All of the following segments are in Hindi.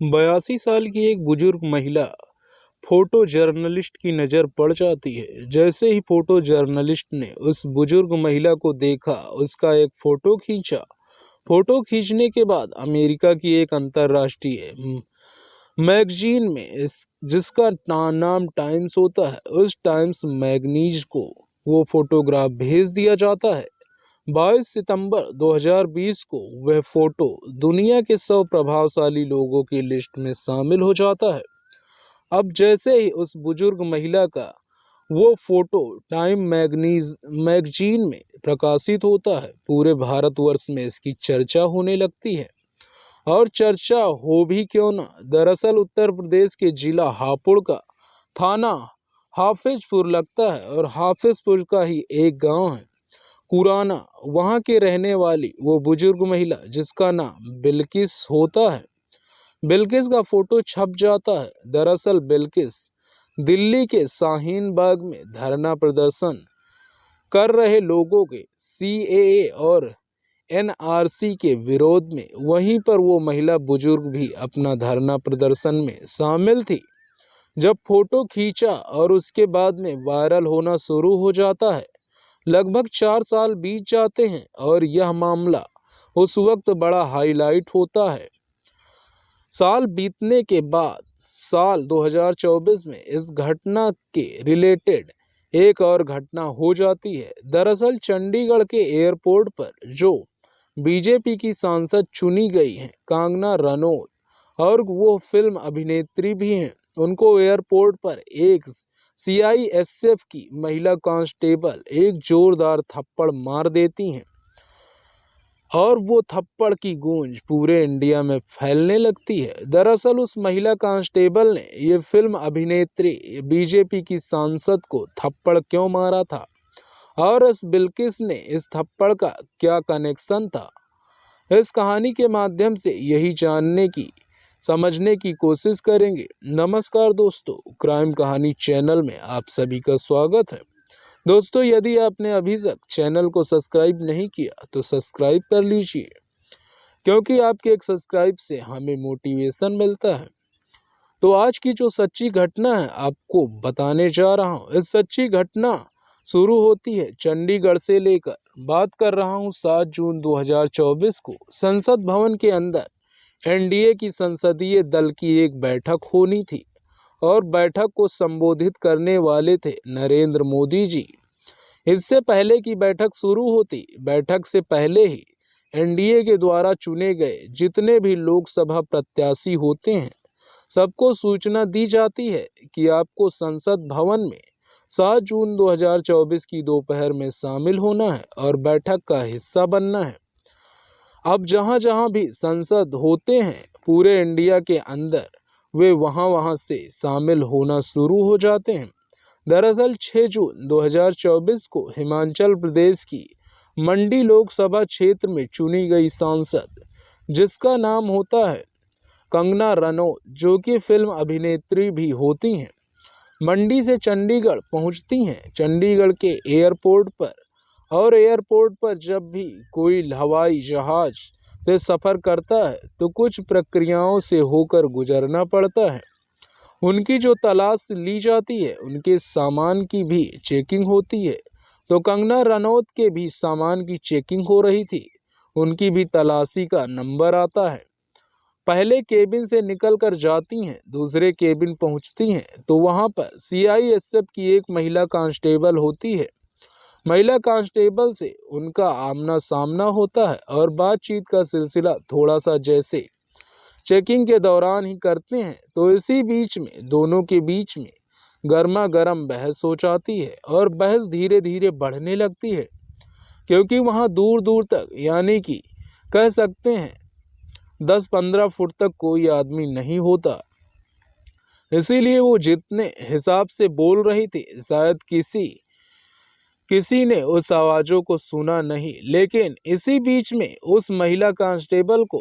82 साल की एक बुजुर्ग महिला फोटो जर्नलिस्ट की नज़र पड़ जाती है। जैसे ही फोटो जर्नलिस्ट ने उस बुजुर्ग महिला को देखा, उसका एक फोटो खींचा। फोटो खींचने के बाद अमेरिका की एक अंतर्राष्ट्रीय मैगजीन में जिसका नाम टाइम्स होता है, उस टाइम्स मैगनीज को वो फोटोग्राफ भेज दिया जाता है। 22 सितंबर 2020 को वह फोटो दुनिया के 100 प्रभावशाली लोगों की लिस्ट में शामिल हो जाता है। अब जैसे ही उस बुजुर्ग महिला का वो फोटो टाइम मैगजीन में प्रकाशित होता है, पूरे भारतवर्ष में इसकी चर्चा होने लगती है। और चर्चा हो भी क्यों ना, दरअसल उत्तर प्रदेश के जिला हापुड़ का थाना हाफिजपुर लगता है और हाफिजपुर का ही एक गांव है कुराना। वहां के रहने वाली वो बुजुर्ग महिला जिसका नाम बिल्किस होता है, बिल्किस का फोटो छप जाता है। दरअसल बिल्किस दिल्ली के शाहीन बाग में धरना प्रदर्शन कर रहे लोगों के सीएए और एनआरसी के विरोध में, वहीं पर वो महिला बुजुर्ग भी अपना धरना प्रदर्शन में शामिल थी। जब फोटो खींचा और उसके बाद में वायरल होना शुरू हो जाता है। लगभग 4 साल बीत जाते हैं और यह मामला उस वक्त बड़ा हाईलाइट होता है। साल बीतने के बाद साल 2024 में इस घटना के रिलेटेड एक और घटना हो जाती है। दरअसल चंडीगढ़ के एयरपोर्ट पर जो बीजेपी की सांसद चुनी गई हैं, कंगना रनौत, और वो फिल्म अभिनेत्री भी हैं, उनको एयरपोर्ट पर एक सीआईएसएफ की महिला कांस्टेबल एक जोरदार थप्पड़ मार देती हैं और वो थप्पड़ की गूंज पूरे इंडिया में फैलने लगती है। दरअसल उस महिला कांस्टेबल ने ये फिल्म अभिनेत्री बीजेपी की सांसद को थप्पड़ क्यों मारा था और इस बिल्किस ने इस थप्पड़ का क्या कनेक्शन था, इस कहानी के माध्यम से यही जानने की समझने की कोशिश करेंगे। नमस्कार दोस्तों, क्राइम कहानी चैनल में आप सभी का स्वागत है। दोस्तों, यदि आपने अभी तक चैनल को सब्सक्राइब नहीं किया तो सब्सक्राइब कर लीजिए, क्योंकि आपके एक सब्सक्राइब से हमें मोटिवेशन मिलता है। तो आज की जो सच्ची घटना है आपको बताने जा रहा हूँ। इस सच्ची घटना शुरू होती है चंडीगढ़ से लेकर। बात कर रहा हूँ 7 जून 2024 को संसद भवन के अंदर एनडीए की संसदीय दल की एक बैठक होनी थी और बैठक को संबोधित करने वाले थे नरेंद्र मोदी जी। इससे पहले की बैठक शुरू होती, बैठक से पहले ही एनडीए के द्वारा चुने गए जितने भी लोकसभा प्रत्याशी होते हैं, सबको सूचना दी जाती है कि आपको संसद भवन में 7 जून 2024 की दोपहर में शामिल होना है और बैठक का हिस्सा बनना है। अब जहां जहां भी संसद होते हैं पूरे इंडिया के अंदर, वे वहां से शामिल होना शुरू हो जाते हैं। दरअसल 6 जून 2024 को हिमाचल प्रदेश की मंडी लोकसभा क्षेत्र में चुनी गई सांसद जिसका नाम होता है कंगना रनौत, जो कि फिल्म अभिनेत्री भी होती हैं, मंडी से चंडीगढ़ पहुंचती हैं। चंडीगढ़ के एयरपोर्ट पर, और एयरपोर्ट पर जब भी कोई हवाई जहाज से सफ़र करता है तो कुछ प्रक्रियाओं से होकर गुजरना पड़ता है। उनकी जो तलाश ली जाती है, उनके सामान की भी चेकिंग होती है। तो कंगना रनौत के भी सामान की चेकिंग हो रही थी, उनकी भी तलाशी का नंबर आता है। पहले केबिन से निकलकर जाती हैं, दूसरे केबिन पहुंचती हैं तो वहां पर सीआईएसएफ की एक महिला कांस्टेबल होती है। महिला कांस्टेबल से उनका आमना सामना होता है और बातचीत का सिलसिला थोड़ा सा जैसे चेकिंग के दौरान ही करते हैं। तो इसी बीच में दोनों के बीच में गर्मा गर्म बहस हो जाती है और बहस धीरे धीरे बढ़ने लगती है, क्योंकि वहाँ दूर दूर तक, यानी कि कह सकते हैं 10-15 फुट तक कोई आदमी नहीं होता। इसीलिए वो जितने हिसाब से बोल रही थी, शायद किसी ने उस आवाज़ों को सुना नहीं। लेकिन इसी बीच में उस महिला कांस्टेबल को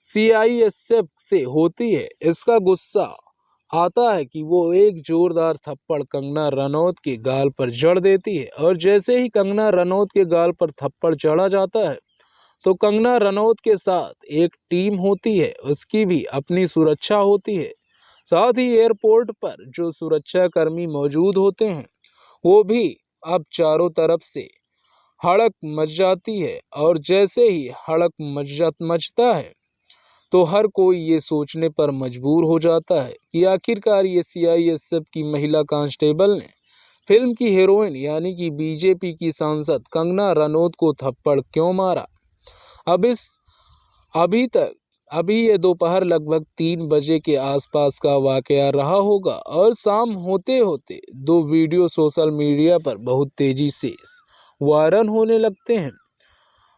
सीआईएसएफ से होती है इसका गुस्सा आता है कि वो एक जोरदार थप्पड़ कंगना रनौत के गाल पर जड़ देती है। और जैसे ही कंगना रनौत के गाल पर थप्पड़ चढ़ा जाता है तो कंगना रनौत के साथ एक टीम होती है, उसकी भी अपनी सुरक्षा होती है। साथ ही एयरपोर्ट पर जो सुरक्षा कर्मी मौजूद होते हैं वो भी अब चारों तरफ से हड़क मच जाती है। और जैसे ही हड़क मचता है तो हर कोई ये सोचने पर मजबूर हो जाता है कि आखिरकार ये सीआईएसएफ की महिला कांस्टेबल ने फिल्म की हीरोइन यानी कि बीजेपी की सांसद कंगना रनौत को थप्पड़ क्यों मारा। अब इस अभी ये दोपहर लगभग 3 बजे के आसपास का वाकया रहा होगा और शाम होते होते दो वीडियो सोशल मीडिया पर बहुत तेजी से वायरल होने लगते हैं।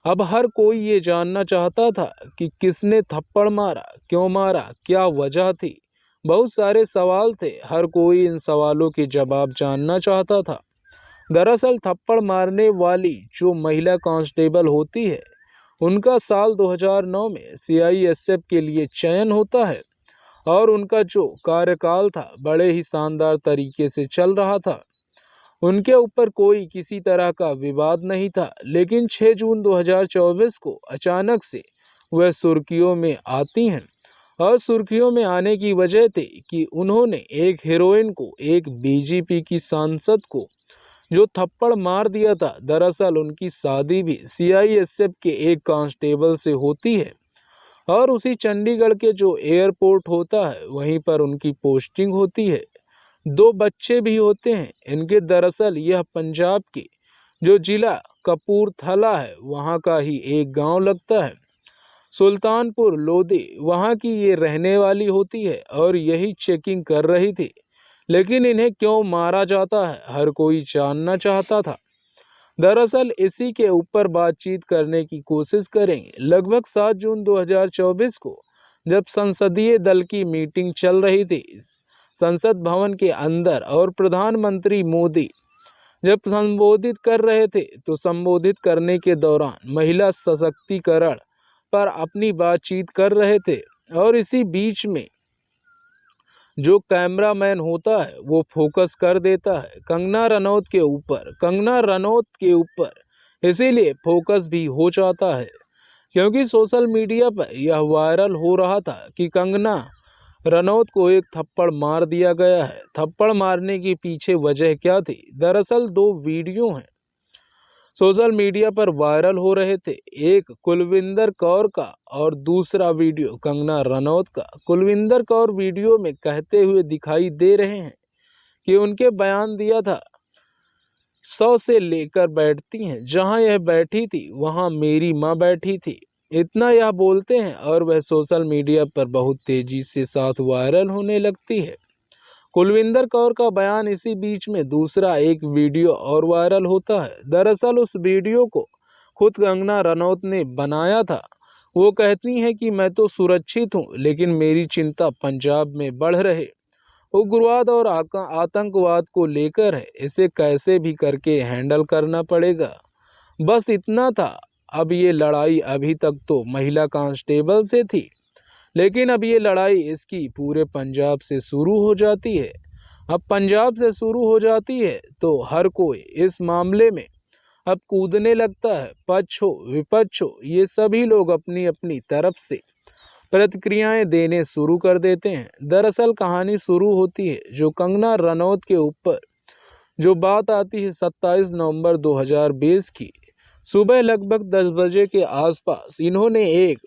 अब हर कोई ये जानना चाहता था कि किसने थप्पड़ मारा, क्यों मारा, क्या वजह थी। बहुत सारे सवाल थे, हर कोई इन सवालों के जवाब जानना चाहता था। दरअसल थप्पड़ मारने वाली जो महिला कांस्टेबल होती है उनका साल 2009 में सीआईएसएफ के लिए चयन होता है और उनका जो कार्यकाल था बड़े ही शानदार तरीके से चल रहा था। उनके ऊपर कोई किसी तरह का विवाद नहीं था, लेकिन 6 जून 2024 को अचानक से वह सुर्खियों में आती हैं। और सुर्खियों में आने की वजह थी कि उन्होंने एक हीरोइन को, एक बीजेपी की सांसद को जो थप्पड़ मार दिया था। दरअसल उनकी शादी भी सीआईएसएफ के एक कांस्टेबल से होती है और उसी चंडीगढ़ के जो एयरपोर्ट होता है वहीं पर उनकी पोस्टिंग होती है। 2 बच्चे भी होते हैं इनके। दरअसल यह पंजाब के जो जिला कपूरथला है वहाँ का ही एक गांव लगता है, सुल्तानपुर लोधी। वहाँ की ये रहने वाली होती है और यही चेकिंग कर रही थी। लेकिन इन्हें क्यों मारा जाता है हर कोई जानना चाहता था। दरअसल इसी के ऊपर बातचीत करने की कोशिश करेंगे। लगभग 7 जून 2024 को जब संसदीय दल की मीटिंग चल रही थी संसद भवन के अंदर और प्रधानमंत्री मोदी जब संबोधित कर रहे थे तो संबोधित करने के दौरान महिला सशक्तिकरण पर अपनी बातचीत कर रहे थे और इसी बीच में जो कैमरामैन होता है वो फोकस कर देता है कंगना रनौत के ऊपर। इसीलिए फोकस भी हो जाता है क्योंकि सोशल मीडिया पर यह वायरल हो रहा था कि कंगना रनौत को एक थप्पड़ मार दिया गया है। थप्पड़ मारने के पीछे वजह क्या थी? दरअसल 2 वीडियो हैं सोशल मीडिया पर वायरल हो रहे थे, एक कुलविंदर कौर का और दूसरा वीडियो कंगना रनौत का। कुलविंदर कौर वीडियो में कहते हुए दिखाई दे रहे हैं कि उनके बयान दिया था 100 से लेकर बैठती हैं, जहां यह बैठी थी वहां मेरी मां बैठी थी। इतना यह बोलते हैं और वह सोशल मीडिया पर बहुत तेजी से साथ वायरल होने लगती है। कुलविंदर कौर का बयान इसी बीच में दूसरा एक वीडियो और वायरल होता है। दरअसल उस वीडियो को खुद कंगना रनौत ने बनाया था। वो कहती हैं कि मैं तो सुरक्षित हूँ लेकिन मेरी चिंता पंजाब में बढ़ रहे उग्रवाद और आतंकवाद को लेकर है, इसे कैसे भी करके हैंडल करना पड़ेगा। बस इतना था। अब ये लड़ाई अभी तक तो महिला कांस्टेबल से थी, लेकिन अब ये लड़ाई इसकी पूरे पंजाब से शुरू हो जाती है। अब पंजाब से शुरू हो जाती है तो हर कोई इस मामले में अब कूदने लगता है। पक्ष हो विपक्ष हो, ये सभी लोग अपनी अपनी तरफ से प्रतिक्रियाएं देने शुरू कर देते हैं। दरअसल कहानी शुरू होती है जो कंगना रनौत के ऊपर जो बात आती है 27 नवंबर 2020 की सुबह लगभग 10 बजे के आसपास। इन्होंने एक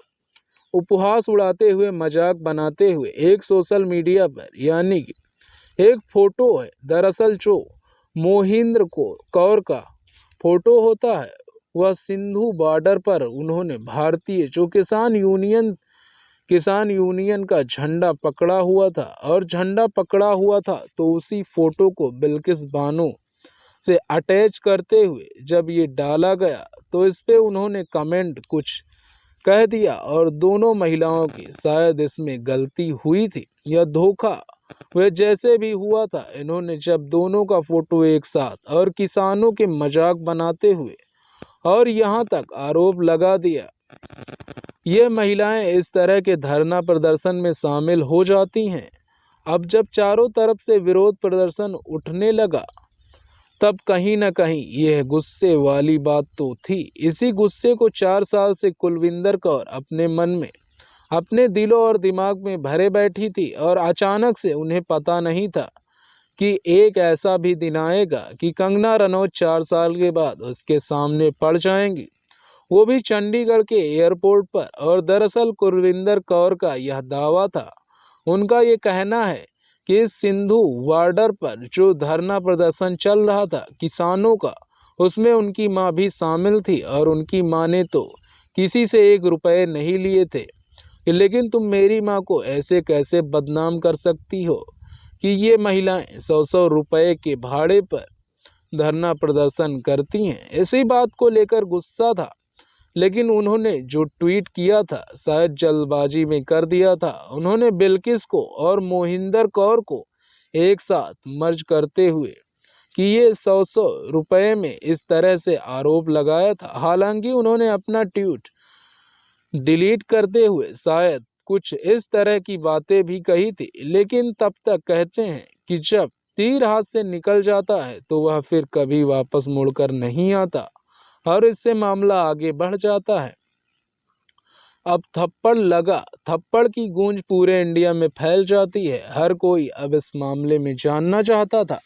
उपहास उड़ाते हुए, मजाक बनाते हुए एक सोशल मीडिया पर यानी कि एक फोटो है, दरअसल जो मोहिंद्र कौर का फोटो होता है वह सिंधु बॉर्डर पर उन्होंने भारतीय जो किसान यूनियन का झंडा पकड़ा हुआ था और झंडा पकड़ा हुआ था तो उसी फोटो को बिल्किस बानो से अटैच करते हुए जब ये डाला गया तो इस पे उन्होंने कमेंट कुछ कह दिया और दोनों महिलाओं की शायद इसमें गलती हुई थी या धोखा, वह जैसे भी हुआ था। इन्होंने जब दोनों का फोटो एक साथ और किसानों के मजाक बनाते हुए और यहाँ तक आरोप लगा दिया, ये महिलाएं इस तरह के धरना प्रदर्शन में शामिल हो जाती हैं। अब जब चारों तरफ से विरोध प्रदर्शन उठने लगा तब कहीं न कहीं यह गुस्से वाली बात तो थी। इसी गुस्से को 4 साल से कुलविंदर कौर अपने मन में, अपने दिलो और दिमाग में भरे बैठी थी और अचानक से उन्हें पता नहीं था कि एक ऐसा भी दिन आएगा कि कंगना रनौत 4 साल के बाद उसके सामने पड़ जाएंगी, वो भी चंडीगढ़ के एयरपोर्ट पर। और दरअसल कुलविंदर कौर का यह दावा था, उनका ये कहना है कि इस सिंधु बॉर्डर पर जो धरना प्रदर्शन चल रहा था किसानों का, उसमें उनकी मां भी शामिल थी और उनकी मां ने तो किसी से 1 रुपए नहीं लिए थे। लेकिन तुम मेरी मां को ऐसे कैसे बदनाम कर सकती हो कि ये महिलाएं 100-100 रुपए के भाड़े पर धरना प्रदर्शन करती हैं। इसी बात को लेकर गुस्सा था, लेकिन उन्होंने जो ट्वीट किया था शायद जल्दबाजी में कर दिया था। उन्होंने बिल्किस को और मोहिंदर कौर को एक साथ मर्ज करते हुए कि ये 100-100 रुपए में इस तरह से आरोप लगाया था। हालांकि उन्होंने अपना ट्वीट डिलीट करते हुए शायद कुछ इस तरह की बातें भी कही थी, लेकिन तब तक कहते हैं कि जब तीर हाथ से निकल जाता है तो वह फिर कभी वापस मुड़कर नहीं आता और इससे मामला आगे बढ़ जाता है। अब थप्पड़ लगा, थप्पड़ की गूंज पूरे इंडिया में फैल जाती है। हर कोई अब इस मामले में जानना चाहता था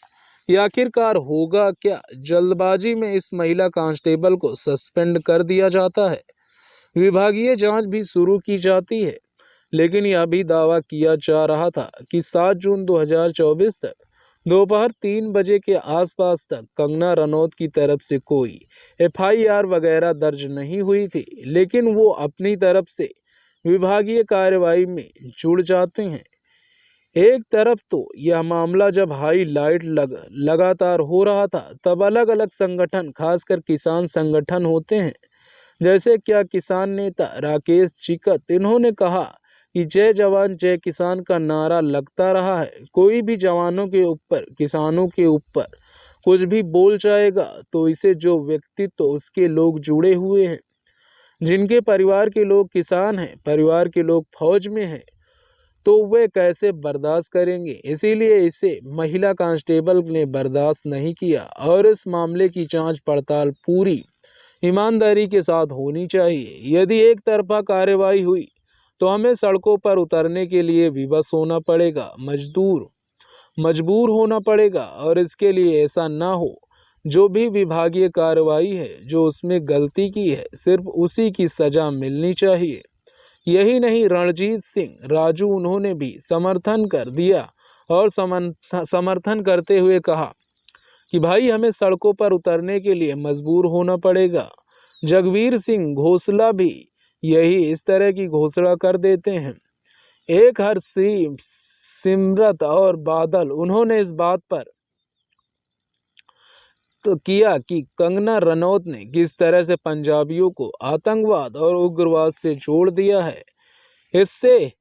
कि आखिरकार होगा क्या। जल्दबाजी में इस महिला कांस्टेबल को सस्पेंड कर दिया जाता है, विभागीय जांच भी शुरू की जाती है, लेकिन यह भी दावा किया जा रहा था कि 7 जून 2024 तक दोपहर 3 बजे के आसपास तक कंगना रनौत की तरफ से कोई FIR वगैरह दर्ज नहीं हुई थी। लेकिन वो अपनी तरफ से विभागीय कार्रवाई में जुड़ जाते हैं। एक तरफ तो यह मामला जब हाईलाइट लगातार हो रहा था, तब अलग अलग संगठन, खासकर किसान संगठन होते हैं, जैसे क्या किसान नेता राकेश चिकत, इन्होंने कहा कि जय जवान जय किसान का नारा लगता रहा है। कोई भी जवानों के ऊपर, किसानों के ऊपर कुछ भी बोल जाएगा तो इसे जो व्यक्तित्व तो उसके लोग जुड़े हुए हैं, जिनके परिवार के लोग किसान हैं, परिवार के लोग फौज में हैं, तो वे कैसे बर्दाश्त करेंगे। इसीलिए इसे महिला कांस्टेबल ने बर्दाश्त नहीं किया और इस मामले की जांच पड़ताल पूरी ईमानदारी के साथ होनी चाहिए। यदि एक तरफा कार्रवाई हुई तो हमें सड़कों पर उतरने के लिए विवश होना पड़ेगा, मजबूर होना पड़ेगा। और इसके लिए ऐसा ना हो, जो भी विभागीय कार्रवाई है, जो उसमें गलती की है, सिर्फ उसी की सजा मिलनी चाहिए। यही नहीं, रणजीत सिंह राजू, उन्होंने भी समर्थन कर दिया और समर्थन करते हुए कहा कि भाई हमें सड़कों पर उतरने के लिए मजबूर होना पड़ेगा। जगवीर सिंह घोषला भी यही इस तरह की घोषणा कर देते हैं। एक हरसिम सिमरत और बादल, उन्होंने इस बात पर तो किया कि कंगना रनौत ने किस तरह से पंजाबियों को आतंकवाद और उग्रवाद से जोड़ दिया है। इससे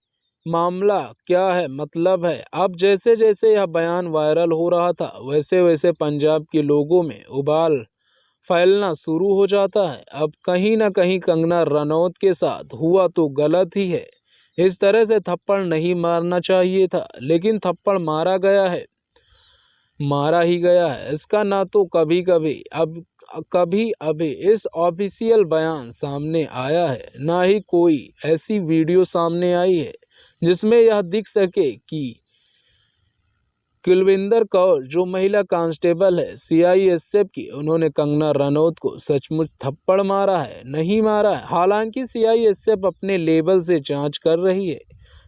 मामला क्या है, मतलब है, अब जैसे जैसे यह बयान वायरल हो रहा था, वैसे वैसे पंजाब के लोगों में उबाल फैलना शुरू हो जाता है। अब कहीं ना कहीं कंगना रनौत के साथ हुआ तो गलत ही है। इस तरह से थप्पड़ नहीं मारना चाहिए था, लेकिन थप्पड़ मारा गया है, मारा ही गया है। इसका ना तो कभी अभी इस ऑफिशियल बयान सामने आया है, ना ही कोई ऐसी वीडियो सामने आई है जिसमें यह दिख सके कि कुलविंदर कौर, जो महिला कांस्टेबल है CISF की, उन्होंने कंगना रनौत को सचमुच थप्पड़ मारा है, नहीं मारा है। हालांकि CISF अपने लेवल से जांच कर रही है,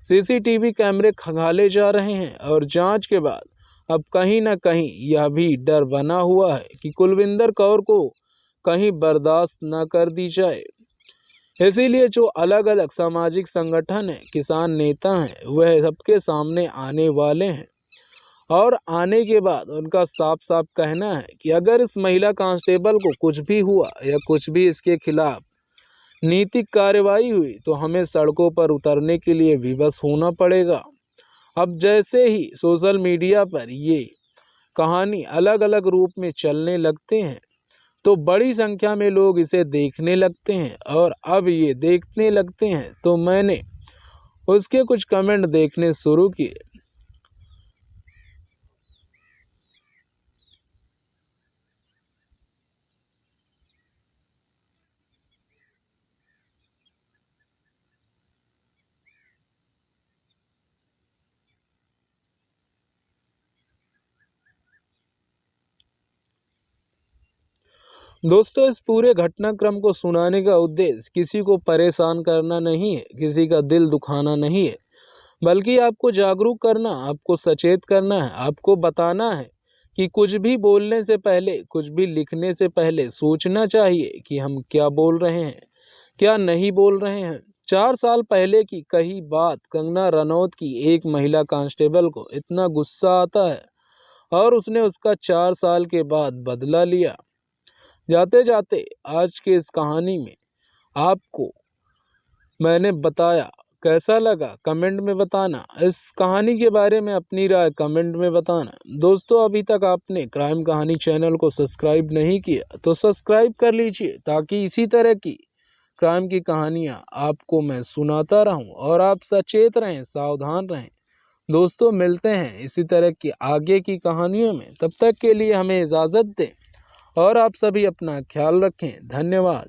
CCTV कैमरे खंगाले जा रहे हैं और जांच के बाद अब कहीं ना कहीं यह भी डर बना हुआ है कि कुलविंदर कौर को कहीं बर्दाश्त न कर दी जाए। इसीलिए जो अलग अलग सामाजिक संगठन हैं, किसान नेता हैं, वह सबके सामने आने वाले हैं और आने के बाद उनका साफ साफ कहना है कि अगर इस महिला कांस्टेबल को कुछ भी हुआ या कुछ भी इसके खिलाफ नीतिक कार्रवाई हुई तो हमें सड़कों पर उतरने के लिए विवश होना पड़ेगा। अब जैसे ही सोशल मीडिया पर ये कहानी अलग अलग रूप में चलने लगते हैं, तो बड़ी संख्या में लोग इसे देखने लगते हैं और अब ये देखने लगते हैं तो मैंने उसके कुछ कमेंट देखने शुरू किए। दोस्तों, इस पूरे घटनाक्रम को सुनाने का उद्देश्य किसी को परेशान करना नहीं है, किसी का दिल दुखाना नहीं है, बल्कि आपको जागरूक करना, आपको सचेत करना है, आपको बताना है कि कुछ भी बोलने से पहले, कुछ भी लिखने से पहले सोचना चाहिए कि हम क्या बोल रहे हैं, क्या नहीं बोल रहे हैं। 4 साल पहले की कही बात कंगना रनौत की एक महिला कांस्टेबल को इतना गुस्सा आता है और उसने उसका 4 साल के बाद बदला लिया। जाते जाते आज के इस कहानी में आपको मैंने बताया, कैसा लगा कमेंट में बताना। इस कहानी के बारे में अपनी राय कमेंट में बताना। दोस्तों, अभी तक आपने क्राइम कहानी चैनल को सब्सक्राइब नहीं किया तो सब्सक्राइब कर लीजिए, ताकि इसी तरह की क्राइम की कहानियां आपको मैं सुनाता रहूं और आप सचेत रहें, सावधान रहें। दोस्तों, मिलते हैं इसी तरह की आगे की कहानियों में। तब तक के लिए हमें इजाज़त दें और आप सभी अपना ख्याल रखें। धन्यवाद।